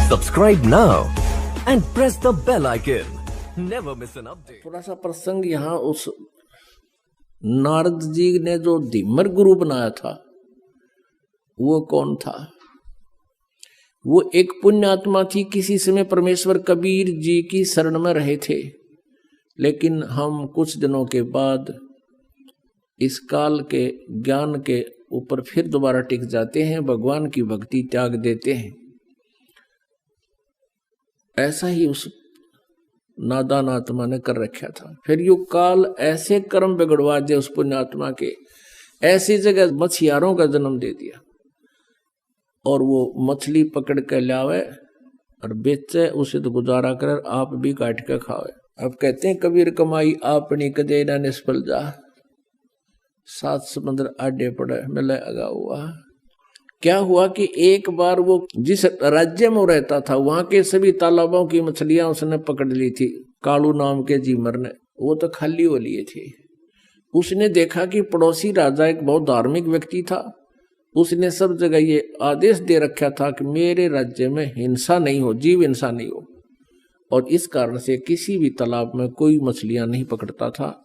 Subscribe now and press the bell icon. Never miss an update. थोड़ा सा प्रसंग यहाँ उस नारद जी ने जो धीमर गुरु बनाया था वो कौन था? वो एक पुण्य आत्मा थी। किसी समय परमेश्वर कबीर जी की शरण में रहे थे, लेकिन हम कुछ दिनों के बाद इस काल के ज्ञान के ऊपर फिर दोबारा टिक जाते हैं, भगवान की भक्ति त्याग देते हैं। ऐसा ही उस नादान आत्मा ने कर रखा था। फिर यो काल ऐसे कर्म बिगड़वा दे उस पुण्य आत्मा के, ऐसी जगह मछियारों का जन्म दे दिया और वो मछली पकड़ के लावे और बेचे, उसे तो गुजारा कर, आप भी काट के खावे। अब कहते हैं कबीर कमाई आपनी कदे ना निष्फल जा, 7 समुद्र आडे पड़े मिले अगा हुआ। क्या हुआ कि एक बार वो जिस राज्य में रहता था वहां के सभी तालाबों की मछलियां उसने पकड़ ली थी। कालू नाम के जीमर ने, वो तो खाली हो लिए थे। उसने देखा कि पड़ोसी राजा एक बहुत धार्मिक व्यक्ति था। उसने सब जगह ये आदेश दे रखा था कि मेरे राज्य में हिंसा नहीं हो, जीव हिंसा नहीं हो, और इस कारण से किसी भी तालाब में कोई मछलियां नहीं पकड़ता था।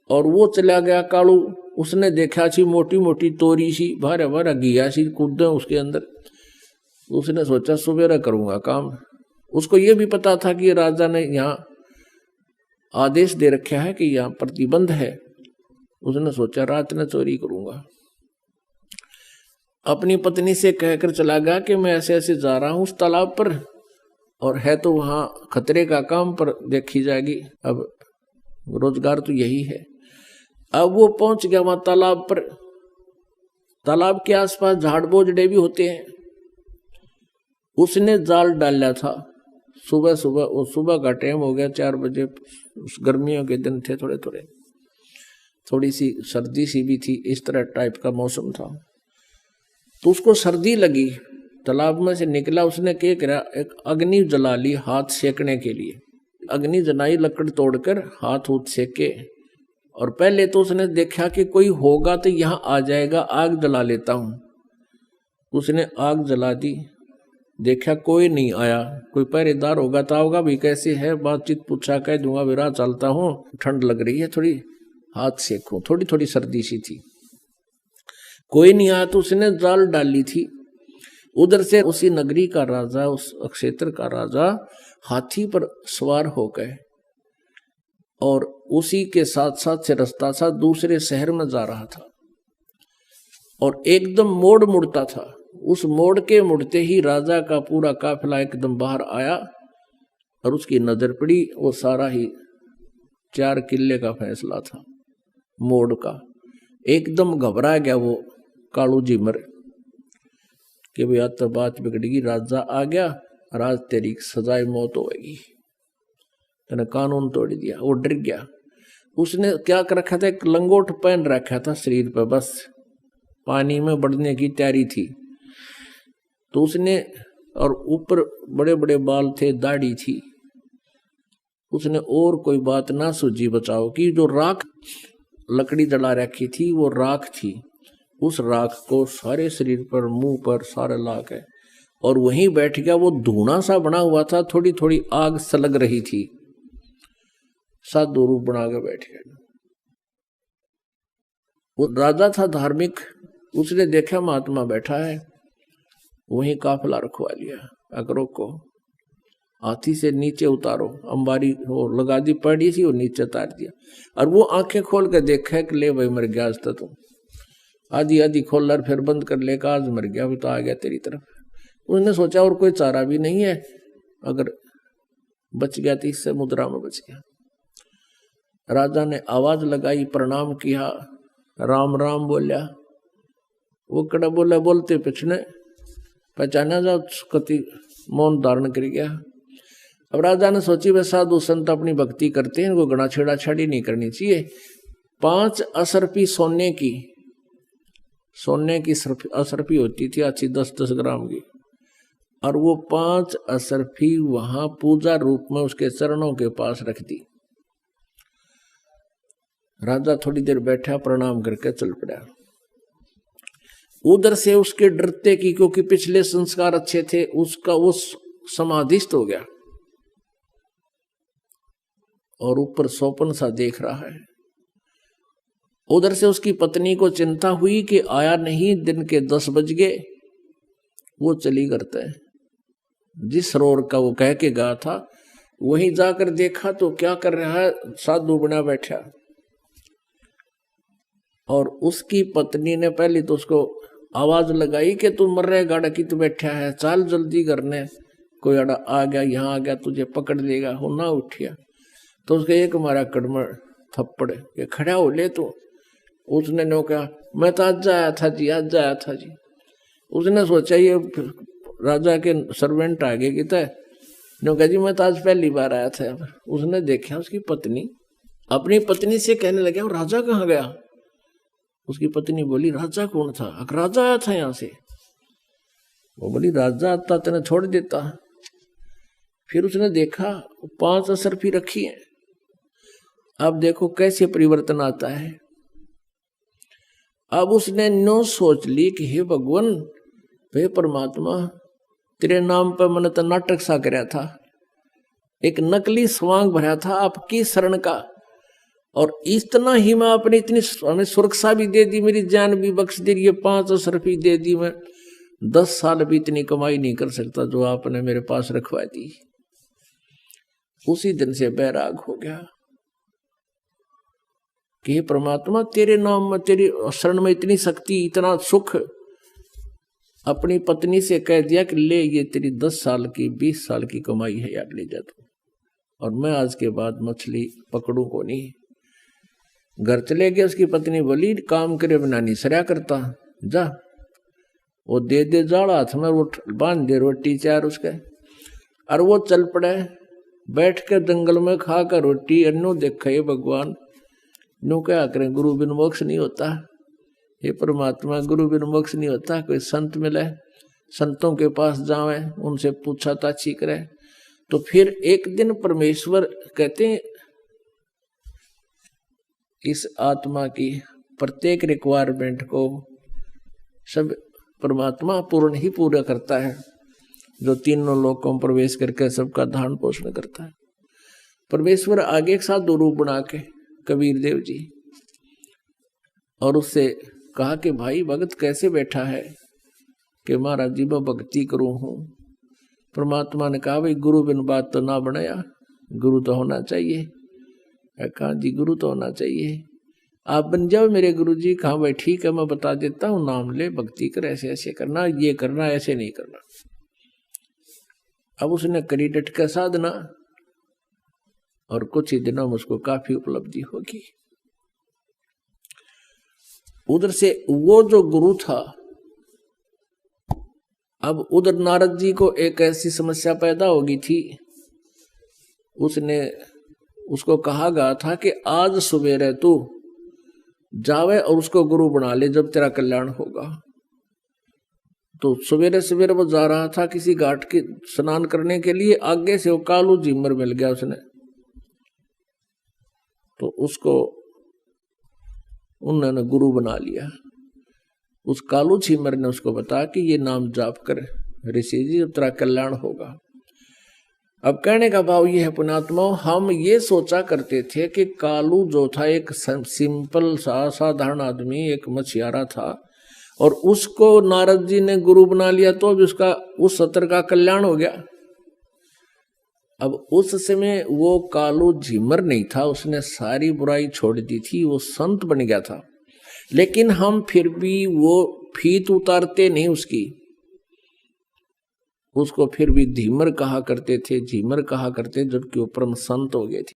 और वो चला गया कालू, उसने देखा सी मोटी मोटी तोरी सी भारा भारा घिया सी कूदे उसके अंदर। उसने सोचा सुबेरा करूंगा काम। उसको ये भी पता था कि राजा ने यहाँ आदेश दे रखा है कि यहाँ प्रतिबंध है। उसने सोचा रात में चोरी करूंगा। अपनी पत्नी से कहकर चला गया कि मैं ऐसे ऐसे जा रहा हूं उस तालाब पर, और है तो वहां खतरे का काम, पर देखी जाएगी, अब रोजगार तो यही है। अब वो पहुंच गया वहां तालाब पर। तालाब के आसपास झाड़ बोझड़े भी होते हैं। उसने जाल डाला था सुबह सुबह, वो सुबह का टाइम हो गया 4 बजे, गर्मियों के दिन थे, थोड़े थोड़े, थोड़ी सी सर्दी सी भी थी, इस तरह टाइप का मौसम था। तो उसको सर्दी लगी, तालाब में से निकला। उसने क्या करा, एक अग्नि जला ली हाथ सेकने के लिए। अग्नि जलाई, लकड़ तोड़कर हाथ उठ सेके। और पहले तो उसने देखा कि कोई होगा तो यहां आ जाएगा, आग जला लेता हूं। उसने आग जला दी, देखा कोई नहीं आया। कोई पहरेदार होगा तो होगा भी, कैसे है, बातचीत पूछा, कह दूंगा विराह चलता हूं, ठंड लग रही है थोड़ी, हाथ सेकूं, थोड़ी थोड़ी सर्दी सी थी। कोई नहीं आया तो उसने जाल डाली थी। उधर से उसी नगरी का राजा, उस क्षेत्र का राजा हाथी पर सवार हो गए, और उसी के साथ साथ से रास्ता था दूसरे शहर में जा रहा था। और एकदम मोड़ मुड़ता था। उस मोड़ के मुड़ते ही राजा का पूरा काफिला एकदम बाहर आया, और उसकी नजर पड़ी, वो सारा ही 4 किले का फैसला था मोड़ का। एकदम घबरा गया वो कालू जीमर कि भैया तो बात बिगड़ेगी, राजा आ गया, राज तेरी सजाए मौत होगी, तेने कानून तोड़ दिया। वो डर गया। उसने क्या कर रखा था, एक लंगोट पहन रखा था शरीर पर, बस पानी में बढ़ने की तैयारी थी। तो उसने, और ऊपर बड़े बड़े बाल थे, दाढ़ी थी। उसने और कोई बात ना सूझी बचाओ कि जो राख लकड़ी जला रखी थी वो राख थी। उस राख को सारे शरीर पर, मुंह पर सारे ला के, और वहीं बैठ गया। वो धुआं सा बना हुआ था, थोड़ी थोड़ी आग सलग रही थी। साधु रूप बना के बैठ गया। वो राजा था धार्मिक। उसने देखा महात्मा बैठा है, वहीं काफिला रखवा लिया। अकरों को हाथी से नीचे उतारो, अंबारी वो लगा दी पड़ी सी, और नीचे उतार दिया। और वो आंखें खोल के देखा कि ले भाई मर गया आज तो तुम। आधी आधी खोल और फिर बंद कर लेगा, आज मर गया, तो आ गया तेरी तरफ। उसने सोचा और कोई चारा भी नहीं है, अगर बच गया तो इससे मुद्रा में बच गया। राजा ने आवाज लगाई, प्रणाम किया, राम राम बोलिया। वो कड़ा बोला, बोलते पिछने पहचाना जा, कति मौन धारण कर गया। अब राजा ने सोची वे साधु संत अपनी भक्ति करते हैं, इनको गणा छेड़ा छाड़ी नहीं करनी चाहिए। 5 असरफी सोने की असरफी होती थी अच्छी, 10-10 ग्राम की, और वो 5 असरफी वहां पूजा रूप में उसके चरणों के पास रख दी। राजा थोड़ी देर बैठा, प्रणाम करके चल पड़ा। उधर से उसके डरते की, क्योंकि पिछले संस्कार अच्छे थे, उसका उस समाधिस्थ हो गया और ऊपर स्वप्न सा देख रहा है। उधर से उसकी पत्नी को चिंता हुई कि आया नहीं, दिन के 10 बज गए। वो चली करता है, जिस सरोवर का वो कह के गया था वहीं जाकर देखा तो क्या कर रहा है, साधु बना बैठा। और उसकी पत्नी ने पहले तो उसको आवाज लगाई कि तू मर रहे गाड़ा की, तू बैठा है, चल जल्दी करने, कोई अड़ा आ गया, यहाँ आ गया, तुझे पकड़ लेगा। हो ना उठिया तो उसके एक मारा कड़मड़ थप्पड़ के खड़ा हो ले तू। उसने नो कहा मैं तो आज आया था जी, आज आया था जी। उसने सोचा ये राजा के सर्वेंट आगे की तय, नो कहा जी मैं तो आज पहली बार आया था। उसने देखा उसकी पत्नी अपनी पत्नी से कहने लगे राजा कहाँ गया। उसकी पत्नी बोली राजा कौन था। राजा आया था यहाँ से। वो बोली राजा आता तेने छोड़ देता। फिर उसने देखा 5 असरफी रखी है। अब देखो कैसे परिवर्तन आता है। अब उसने नो सोच ली कि हे भगवान, हे परमात्मा, तेरे नाम पर मैंने तो नाटक सा कराया था, एक नकली स्वांग भरा था आपकी शरण का, और इतना ही मैं अपनी इतनी हमें सुरक्षा भी दे दी, मेरी जान भी बख्श दी, ये 5 असरफी दे दी, मैं 10 साल भी इतनी कमाई नहीं कर सकता जो आपने मेरे पास रखवा दी। उसी दिन से बैराग हो गया कि हे परमात्मा, तेरे नाम में, तेरी शरण में इतनी शक्ति, इतना सुख। अपनी पत्नी से कह दिया कि ले ये तेरी 10 साल की 20 साल की कमाई है यार, ले जा तू, और मैं आज के बाद मछली पकड़ू को नहीं। घर चले गए। उसकी पत्नी बोली काम करे बिना नहीं सरया करता, जा वो दे दे जाड़ा हाथ में, वो बांध दे रोटी 4 उसके। और वो चल पड़े, बैठ के जंगल में खा कर रोटी, अन्नो देखे भगवान, नो क्या करें, गुरु बिन मोक्ष नहीं होता। हे परमात्मा, गुरु बिन मोक्ष नहीं होता। कोई संत मिले, संतों के पास जावे, उनसे पूछा ताछी करे। तो फिर एक दिन परमेश्वर कहते हैं इस आत्मा की प्रत्येक रिक्वायरमेंट को सब परमात्मा पूर्ण ही पूरा करता है, जो तीनों लोकों में प्रवेश करके सबका धारण पोषण करता है। परमेश्वर आगे एक साथ 2 रूप बना के कबीर देव जी, और उससे कहा कि भाई भगत कैसे बैठा है, कि महाराज जी मैं भक्ति करूं हूं। परमात्मा ने कहा भाई गुरु बिन बात तो ना बनाया, गुरु तो होना चाहिए। कहा जी गुरु तो होना चाहिए, आप बन जाओ मेरे गुरु जी। कहा भाई ठीक है, मैं बता देता हूँ, नाम ले, भक्ति कर, ऐसे ऐसे करना, ये करना, ऐसे नहीं करना। अब उसने करी डट का साधना, और कुछ ही दिनों में उसको काफी उपलब्धि होगी। उधर से वो जो गुरु था, अब उधर नारद जी को एक ऐसी समस्या पैदा होगी थी। उसको कहा गया था कि आज सुबह तू जावे और उसको गुरु बना ले, जब तेरा कल्याण होगा। तो सवेरे सवेरे वो जा रहा था किसी घाट के स्नान करने के लिए, आगे से वो कालू झीमर मिल गया उसने। तो उसको उन्होंने गुरु बना लिया। उस कालू झीमर ने उसको बताया कि ये नाम जाप कर ऋषि जी, जब तेरा कल्याण होगा। अब कहने का भाव ये है पुण्यात्मा, हम ये सोचा करते थे कि कालू जो था एक सिंपल सा साधारण आदमी, एक मछियारा था, और उसको नारद जी ने गुरु बना लिया तो भी उसका उस सत्र का कल्याण हो गया। अब उस समय वो कालू झिमर नहीं था, उसने सारी बुराई छोड़ दी थी, वो संत बन गया था। लेकिन हम फिर भी वो फीत उतारते नहीं उसको फिर भी धीमर कहा करते थे, झीमर कहा करते, जबकि वो परम संत हो गए थे।